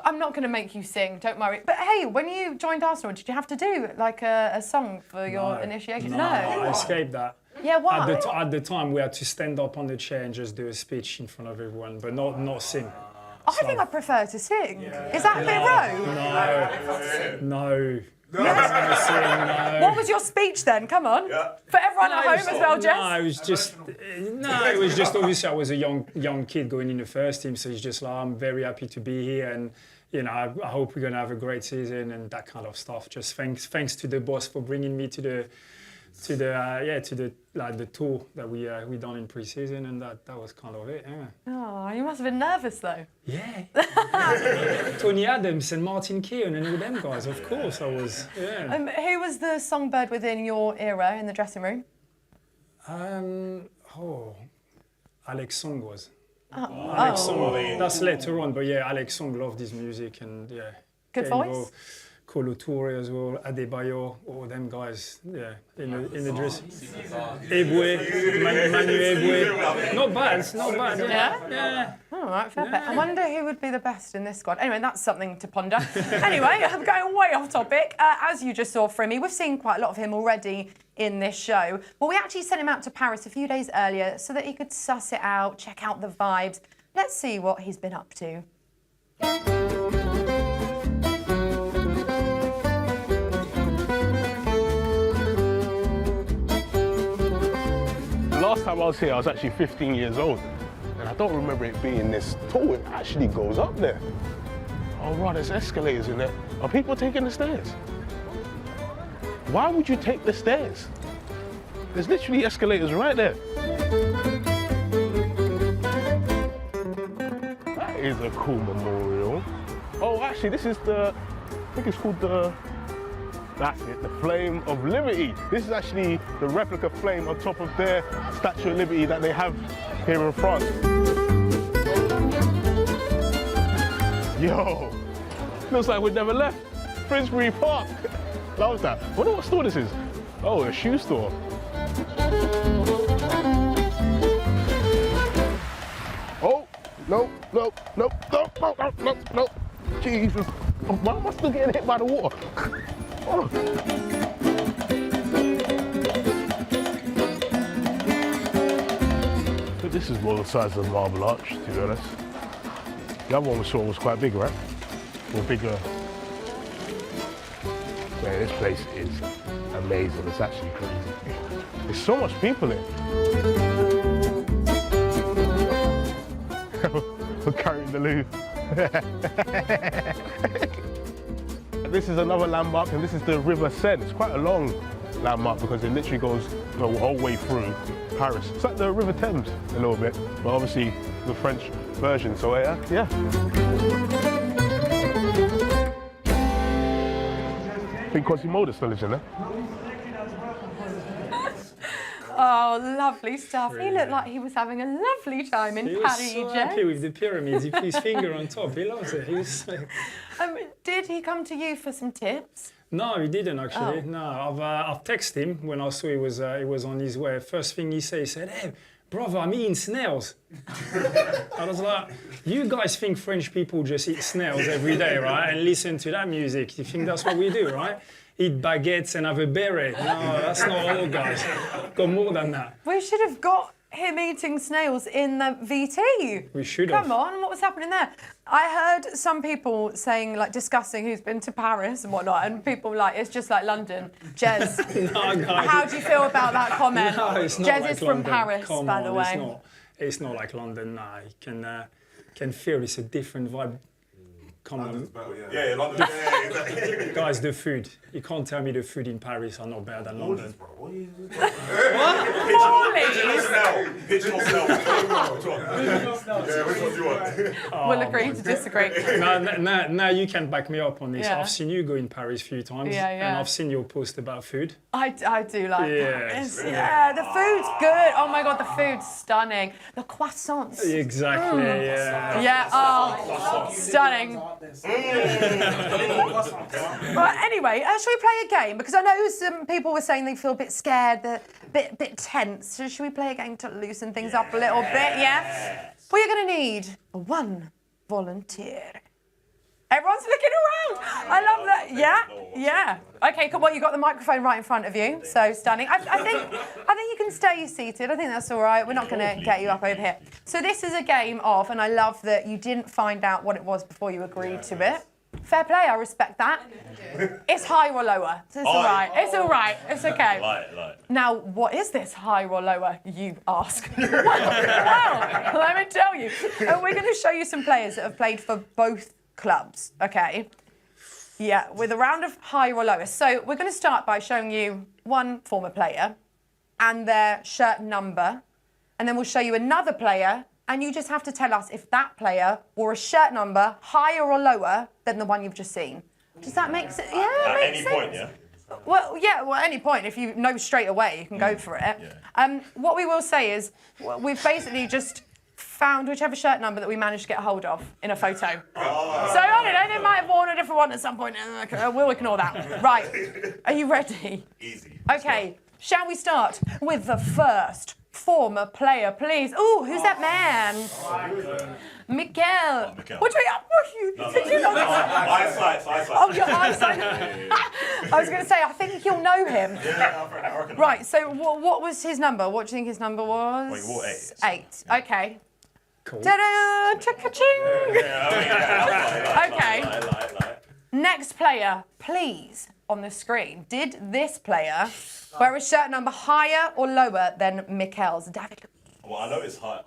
I'm not going to make you sing, don't worry. But hey, when you joined Arsenal, did you have to do like a song for your initiation? No, I escaped that. Yeah, why? At the time, we had to stand up on the chair and just do a speech in front of everyone, but not sing. I think I prefer to sing. Is that a bit rogue? No. No. What was your speech then? Come on. For everyone at home as well, Jess? No, it was just obviously I was a young kid going in the first team, so it's just like I'm very happy to be here, and you know I hope we're gonna have a great season and that kind of stuff. Just thanks to the boss for bringing me to the tour that we done in pre-season, and that was kind of it. Yeah. Oh, you must have been nervous though. Yeah. Tony Adams and Martin Keown and all them guys, of course I was. Yeah. Who was the songbird within your era in the dressing room? Alex Song was. Alex Song. That's later on, but yeah, Alex Song loved his music and yeah. Good voice. Kolo Toure as well, Adebayo, all them guys, yeah, in the dress. Eboué, Manu Eboué. Not bad, yeah. All right, fair play. I wonder who would be the best in this squad. Anyway, that's something to ponder. Anyway, I'm going way off topic. As you just saw from me, we've seen quite a lot of him already in this show. Well, we actually sent him out to Paris a few days earlier so that he could suss it out, check out the vibes. Let's see what he's been up to. Last time I was here, I was actually 15 years old. And I don't remember it being this tall. It actually goes up there. Oh, right, there's escalators in there. Are people taking the stairs? Why would you take the stairs? There's literally escalators right there. That is a cool memorial. Oh, actually, this is I think it's called that's it, the Flame of Liberty. This is actually the replica flame on top of their Statue of Liberty that they have here in France. Yo, looks like we've never left Finsbury Park. Love that. I wonder what store this is. Oh, a shoe store. Oh, no. Jesus. Oh, why am I still getting hit by the water? Oh. But this is more the size of the Marble Arch, to be honest. The other one we saw was quite big, right? Or bigger. Man, this place is amazing. It's actually crazy. There's so much people in. We're carrying the Louvre. This is another landmark, and this is the River Seine. It's quite a long landmark because it literally goes the whole way through Paris. It's like the River Thames a little bit, but obviously the French version. So yeah. I think Quasimodo still lives in there. Oh, lovely stuff. He looked like he was having a lovely time in Paris. He was so happy with the pyramids. He put his finger on top. He loves it. Did he come to you for some tips? No, he didn't actually. Oh. No, I've texted him when I saw he was on his way. First thing he said, "Hey, brother, I'm eating snails." I was like, you guys think French people just eat snails every day, right? And listen to that music. You think that's what we do, right? Eat baguettes and have a beret. No, that's not all, guys. Got more than that. We should have got him eating snails in the VT. We should have. Come on, what was happening there? I heard some people saying, like, discussing who's been to Paris and whatnot, and people like, it's just like London. Jez, how do you feel about that comment? No, it's not Jez like is from London. Paris, Come by the on, way. It's not like London. No, you can feel it's a different vibe. Come on. Yeah, London. Yeah. Guys, the food. You can't tell me the food in Paris are not better than London. What? Pigeon or snell? Which one do you want? We'll agree to disagree. Now you can back me up on this. Yeah. I've seen you go in Paris a few times, and I've seen your post about food. I do like Paris. Yeah, the food's good. Oh my God, the food's stunning. The croissants. Exactly, yeah. Yeah, oh, stunning. Right, anyway, shall we play a game? Because I know some people were saying they feel a bit scared, a bit tense. So should we play a game to loosen things up a little bit? Yeah. Well, you're going to need one volunteer. Everyone's looking around. I love that. Yeah. Okay, cool. Well, you got the microphone right in front of you, so stunning. I think you can stay seated. I think that's all right. We're not going to get you up over here. So this is a game of, and I love that you didn't find out what it was before you agreed to it. Fair play. I respect that. It's higher or lower. So it's all right. It's all right. It's okay. Light. Now, what is this higher or lower, you ask? Well, let me tell you. We're going to show you some players that have played for both clubs, okay? Yeah, with a round of higher or lower. So we're going to start by showing you one former player and their shirt number, and then we'll show you another player, and you just have to tell us if that player wore a shirt number higher or lower than the one you've just seen. Does that make sense? Yeah, at makes any sense. point, yeah? Well, at any point. If you know straight away, you can go for it. Yeah. What we will say is we've basically just found whichever shirt number that we managed to get a hold of in a photo. Oh. So, I don't know, they might have worn a different one at some point. We'll ignore that. Right. Are you ready? Easy. Okay. Shall we start with the first former player, please? Ooh, who's that man? Mikel. What do you... Did you know Eyesight. Oh, your eyesight. I was going to say, I think you'll know him. Yeah, I reckon. Right, so what was his number? What do you think his number was? Well, he wore 8. 8, okay. Cool. Ta-da! Cha-ka-ching! Okay. Light. Next player, please, on the screen. Did this player wear a shirt number higher or lower than Mikel's? David? Well, I know it's higher.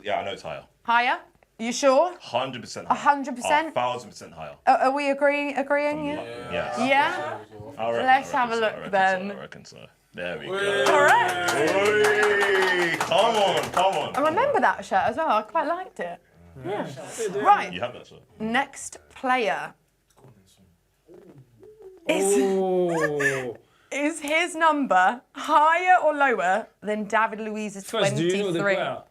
Yeah, I know it's higher. Higher? You sure? 100% 100%? 1,000% higher. Are we agreeing? Yeah? Yes. Yeah? Let's have a look then. I reckon so. There we go. Correct. Hey, come on. I remember that shirt as well. I quite liked it. Yeah. Right. You have that shirt. Next player. Is his number higher or lower than David Luiz's 23? First, do you know the player?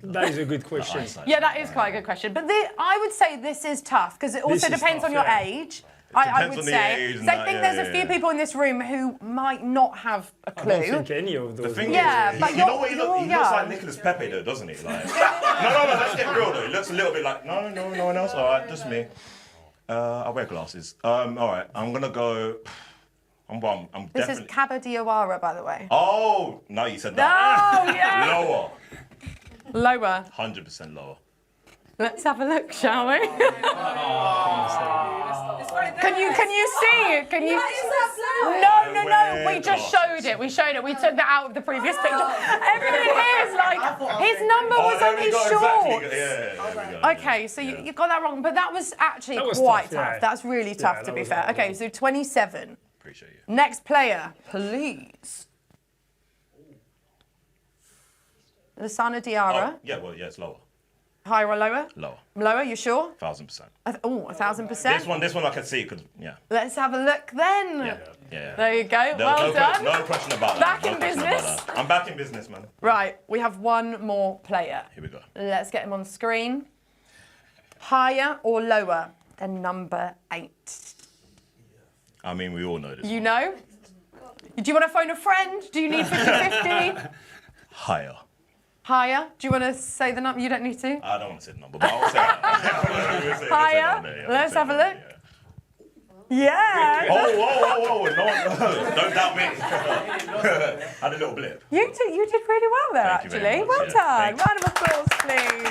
That is a good question. Yeah, that is quite a good question. But I would say this is tough because it also depends on your age. I would say. So I think there's a few people in this room who might not have a clue. I don't think any of those. But you know what he looks like Nicolas Pepe though, doesn't he? Like, no, let's get real though. He looks a little bit like no one else. All right, just me. I wear glasses. All right, I'm gonna go. I'm this is Cabo Diawara, by the way. Oh, no, you said that. No, yeah. Lower. Lower. 100% lower. Let's have a look, shall we? Can you see it? Can you? No. We just showed it. We showed it. We took that out of the previous picture. Everything here is like his number was on his shorts. Yeah. Okay, so you got that wrong, but that was actually That was quite tough, tough. yeah. That's really tough, to that be was fair. a Okay, so 27. Appreciate you. Next player, please. Lasana Diarra. Yeah, well, yeah, it's lower. Higher or lower? Lower. Lower, you sure? 1,000%. Oh, 1,000%. This one I can see, because, yeah. Let's have a look then. Yeah. There you go. Well done. No question about that. Back No in question business. about that. I'm back in business, man. Right, we have one more player. Here we go. Let's get him on screen. Higher or lower than number 8? I mean, we all know this. You know? Do you want to phone a friend? Do you need 50-50? Higher. Higher? Do you want to say the number? You don't need to. I don't want to say the number, but I'll say it. Higher? Let's have a look. Yeah. Whoa. No, don't doubt me. Had a little blip. You did really well there, Thank you very actually. much, Well yeah. done. Round of applause, please.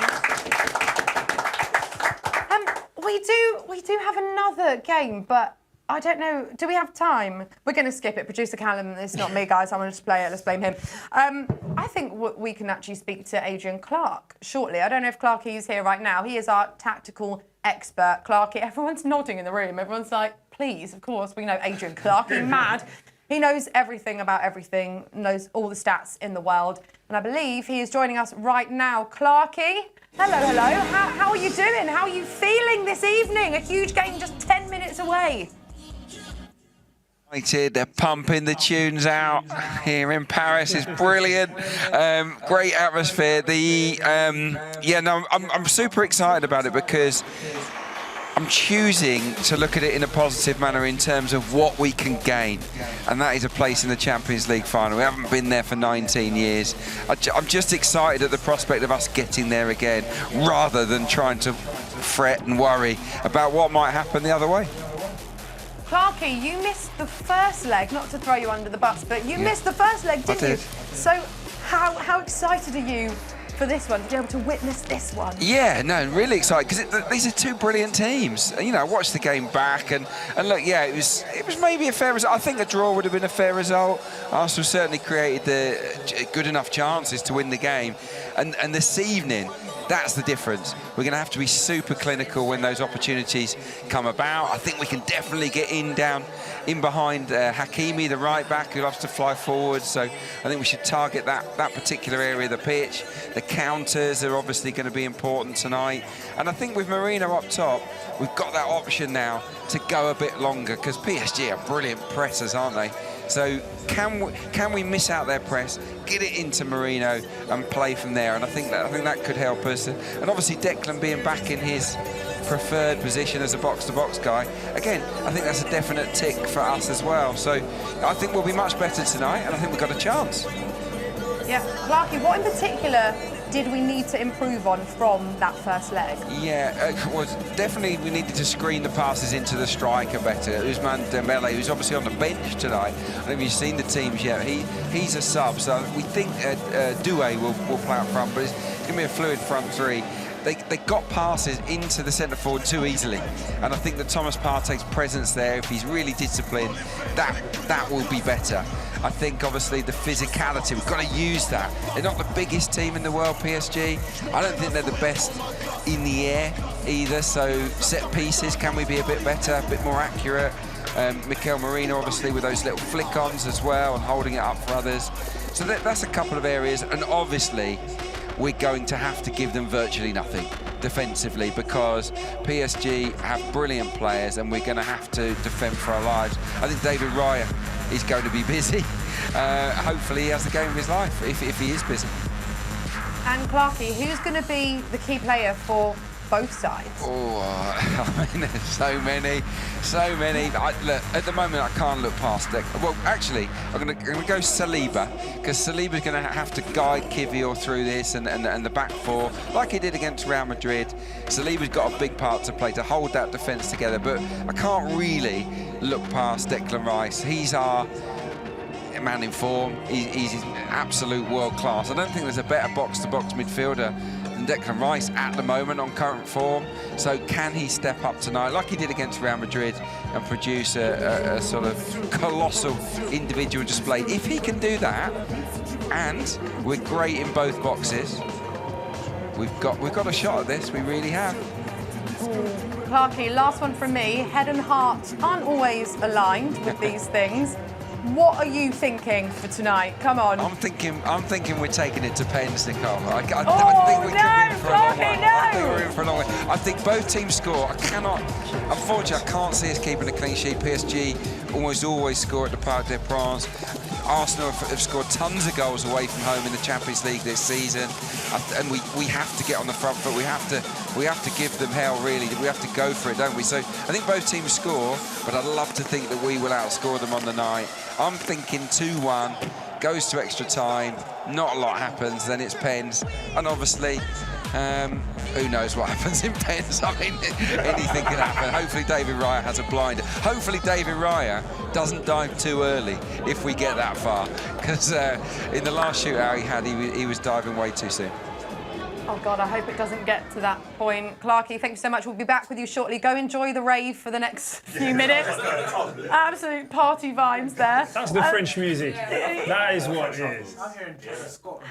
We do have another game, but I don't know. Do we have time? We're going to skip it. Producer Callum, it's not me, guys. I'm going to just play it. Let's blame him. I think we can actually speak to Adrian Clarke shortly. I don't know if Clarkey is here right now. He is our tactical expert. Clarkey, everyone's nodding in the room. Everyone's like, please, of course, we know Adrian Clarke. He's mad. He knows everything about everything, knows all the stats in the world. And I believe he is joining us right now. Clarkey, hello. How are you doing? How are you feeling this evening? A huge game just 10 minutes away. They're pumping the tunes out here in Paris. It's brilliant. Great atmosphere. I'm super excited about it because I'm choosing to look at it in a positive manner in terms of what we can gain, and that is a place in the Champions League final. We haven't been there for 19 years. I'm just excited at the prospect of us getting there again, rather than trying to fret and worry about what might happen the other way. Clarkey, you missed the first leg, not to throw you under the bus, but you missed the first leg, didn't you? So how excited are you for this one, to be able to witness this one? Yeah, no, really excited, because these are two brilliant teams. You know, I watched the game back, and look, yeah, it was maybe a fair result. I think a draw would have been a fair result. Arsenal certainly created the good enough chances to win the game, and this evening, that's the difference. We're going to have to be super clinical when those opportunities come about. I think we can definitely get in behind Hakimi, the right back, who loves to fly forward. So I think we should target that particular area of the pitch. The counters are obviously going to be important tonight. And I think with Marino up top, we've got that option now to go a bit longer, because PSG are brilliant pressers, aren't they? So can we miss out their press, get it into Marino and play from there? And I think that could help us. And obviously Declan being back in his preferred position as a box-to-box guy, again, I think that's a definite tick for us as well. So I think we'll be much better tonight, and I think we've got a chance. Yeah, Clarkey, what in particular did we need to improve on from that first leg? Yeah, well, definitely we needed to screen the passes into the striker better. Ousmane Dembele, who's obviously on the bench tonight. I don't know if you've seen the teams yet. He's a sub, so we think Doué will play up front, but it's going to be a fluid front three. They got passes into the centre forward too easily, and I think that Thomas Partey's presence there, if he's really disciplined, that will be better. I think obviously the physicality, we've got to use that. They're not the biggest team in the world, PSG. I don't think they're the best in the air either, so set pieces, can we be a bit better, a bit more accurate? Mikel Merino obviously with those little flick-ons as well and holding it up for others. So that's a couple of areas, and obviously we're going to have to give them virtually nothing defensively, because PSG have brilliant players and we're going to have to defend for our lives. I think David Raya is going to be busy. Hopefully he has the game of his life if he is busy. And Clarkey, who's going to be the key player for both sides? Oh, I mean, there's so many. Look, at the moment, I can't look past it. Well, actually, I'm going to go Saliba, because Saliba's going to have to guide Kivior through this and the back four, like he did against Real Madrid. Saliba's got a big part to play to hold that defence together, but I can't really look past Declan Rice. He's our man in form. He's absolute world class. I don't think there's a better box-to-box midfielder than Declan Rice at the moment on current form. So can he step up tonight, like he did against Real Madrid, and produce a sort of colossal individual display? If he can do that, and we're great in both boxes, we've got a shot at this. We really have. Clarky, last one from me. Head and heart aren't always aligned with these things. What are you thinking for tonight? Come on. I'm thinking we're taking it to pens, Nicole. I think we no, could be in for a long Clarky, one. no. I think we're in for a long one. I think both teams score. Unfortunately, I can't see us keeping a clean sheet. PSG almost always score at the Parc des Princes. Arsenal have scored tons of goals away from home in the Champions League this season, and we have to get on the front foot. We have to give them hell, really. We have to go for it, don't we? So I think both teams score, but I'd love to think that we will outscore them on the night. I'm thinking 2-1, goes to extra time, not a lot happens, then it's pens, and obviously, who knows what happens in pens? I mean, anything can happen. Hopefully David Raya has a blinder. Hopefully David Raya doesn't dive too early if we get that far, because in the last shootout he was diving way too soon. Oh God, I hope it doesn't get to that point. Clarky, thank you so much. We'll be back with you shortly. Go enjoy the rave for the next few minutes. Absolute party vibes there. That's the French music. That is what it is. I'm hearing Scotland.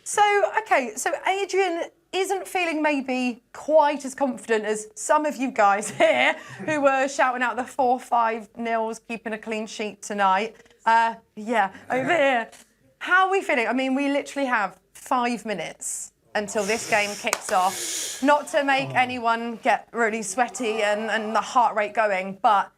So Adrian isn't feeling maybe quite as confident as some of you guys here who were shouting out the 4-5-0s, keeping a clean sheet tonight. Yeah, over here. How are we feeling? I mean, we literally have 5 minutes until this game kicks off. Not to make anyone get really sweaty and the heart rate going, but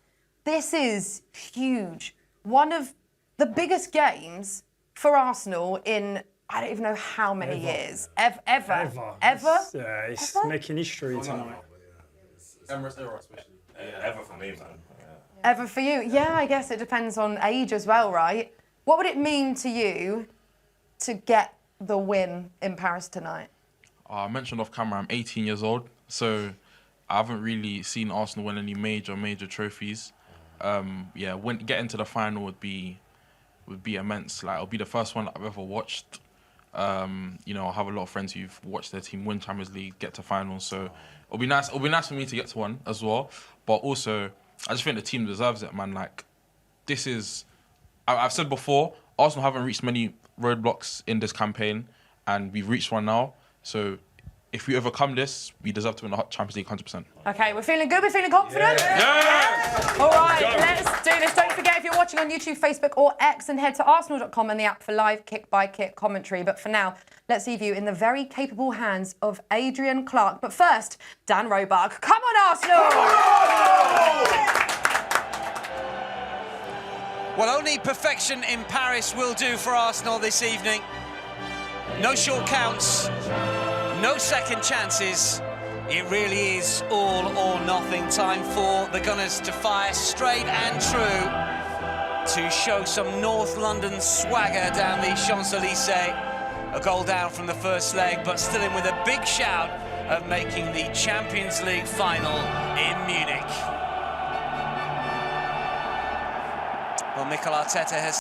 this is huge. One of the biggest games for Arsenal in, I don't even know how many years. Ever? It's making history tonight. Emirates era, especially. Ever for me, man. Ever for you? Yeah, I guess it depends on age as well, right? What would it mean to you to get the win in Paris tonight? I mentioned off camera, I'm 18 years old, so I haven't really seen Arsenal win any major trophies. Getting to the final would be immense. Like, it'll be the first one that I've ever watched. I have a lot of friends who've watched their team win Champions League, get to finals, so it'll be nice. It'll be nice for me to get to one as well. But also, I just think the team deserves it, man. Like, this is, I've said before, Arsenal haven't reached many roadblocks in this campaign, and we've reached one now. So if we overcome this, we deserve to win the Champions League 100%. Okay, we're feeling good, we're feeling confident? Yeah. All right, let's do this. Don't forget, if you're watching on YouTube, Facebook or X, and head to arsenal.com and the app for live kick-by-kick commentary. But for now, let's leave you in the very capable hands of Adrian Clark. But first, Dan Roebuck. Come on, Arsenal! Well, only perfection in Paris will do for Arsenal this evening. No short counts, no second chances. It really is all or nothing. Time for the Gunners to fire straight and true to show some North London swagger down the Champs-Elysees. A goal down from the first leg, but still in with a big shout of making the Champions League final in Munich. Well, Mikel Arteta has